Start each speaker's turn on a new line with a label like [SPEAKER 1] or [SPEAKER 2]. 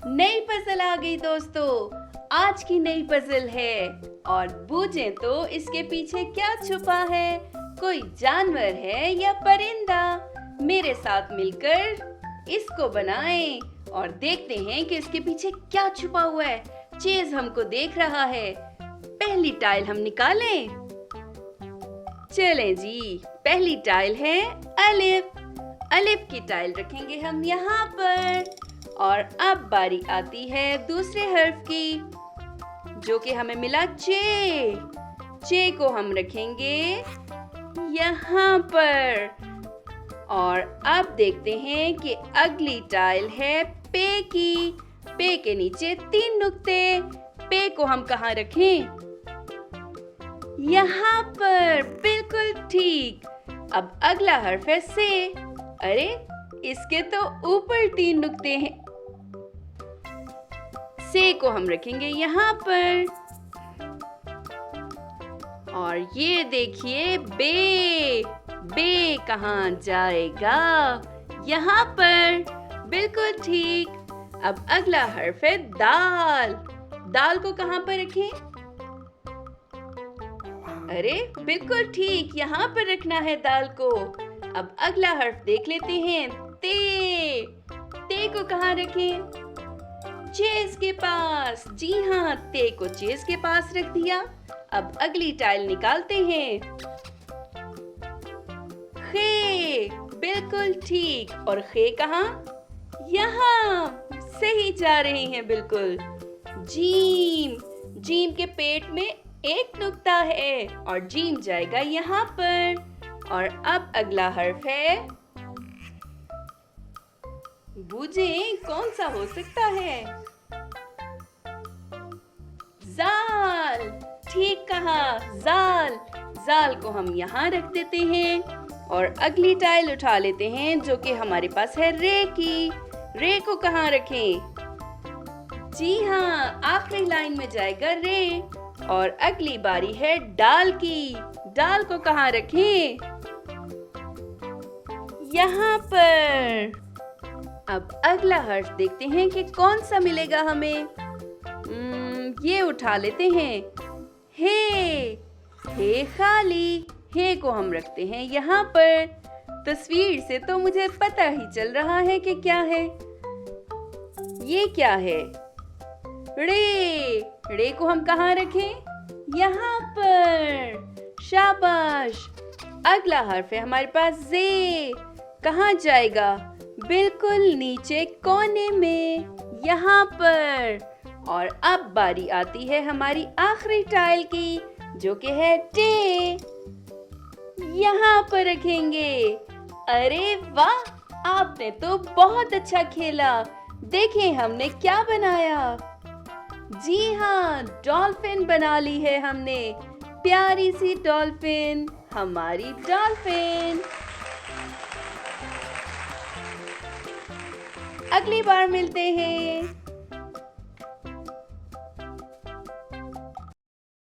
[SPEAKER 1] नई पजल आ गई दोस्तों। आज की नई पजल है और बूझें तो इसके पीछे क्या छुपा है। कोई जानवर है या परिंदा? मेरे साथ मिलकर इसको बनाएं और देखते हैं कि इसके पीछे क्या छुपा हुआ है। चेज हमको देख रहा है। पहली टाइल हम निकालें। चलें जी, पहली टाइल है अलिफ। अलिफ की टाइल रखेंगे हम यहाँ पर। और अब बारी आती है दूसरे हर्फ की, जो कि हमें मिला चे। चे को हम रखेंगे यहाँ पर। और अब देखते हैं कि अगली टाइल है पे की। पे के नीचे 3 नुक्ते। पे को हम कहाँ रखें? यहाँ पर, बिल्कुल ठीक। अब अगला हर्फ है से। अरे, इसके तो ऊपर 3 नुक्ते हैं। से को हम रखेंगे यहाँ पर। और ये देखिए बे। बे कहाँ जाएगा? यहाँ पर, बिल्कुल ठीक। अब अगला हर्फ है दाल। दाल को कहाँ पर रखें? अरे, बिल्कुल ठीक, यहाँ पर रखना है दाल को। अब अगला हर्फ देख लेते हैं, ते। ते को कहाँ रखें? चेस के पास। जी हाँ, ते को चेस के पास रख दिया। अब अगली टाइल निकालते हैं। खे, बिल्कुल ठीक। और खे कहाँ? यहाँ। सही जा रहे हैं बिल्कुल। जीम। जीम के पेट में 1 नुक्ता है और जीम जाएगा यहाँ पर। और अब अगला हर्फ है, बूझें कौन सा हो सकता है? जाल। ठीक कहा, जाल। जाल को हम यहाँ रख देते हैं। और अगली टाइल उठा लेते हैं, जो कि हमारे पास है रे की। रे को कहाँ रखें? जी हाँ, आखिरी लाइन में जाएगा रे। और अगली बारी है डाल की। डाल को कहाँ रखें? यहाँ पर। अब अगला हर्फ देखते हैं कि कौन सा मिलेगा हमें। ये उठा लेते हैं, हे। हे खाली। हे को हम रखते हैं यहाँ पर। तस्वीर से तो मुझे पता ही चल रहा है कि क्या है। ये क्या है? रे। रे को हम कहाँ रखें? यहाँ पर। शाबाश। अगला हर्फ है हमारे पास जे। कहाँ जाएगा? बिल्कुल नीचे कोने में, यहाँ पर। और अब बारी आती है हमारी आखिरी टाइल की, जो कि है टे। यहाँ पर रखेंगे। अरे वाह, आपने तो बहुत अच्छा खेला। देखें हमने क्या बनाया। जी हाँ, डॉल्फिन बना ली है हमने। प्यारी सी डॉल्फिन, हमारी डॉल्फिन। अगली बार मिलते हैं।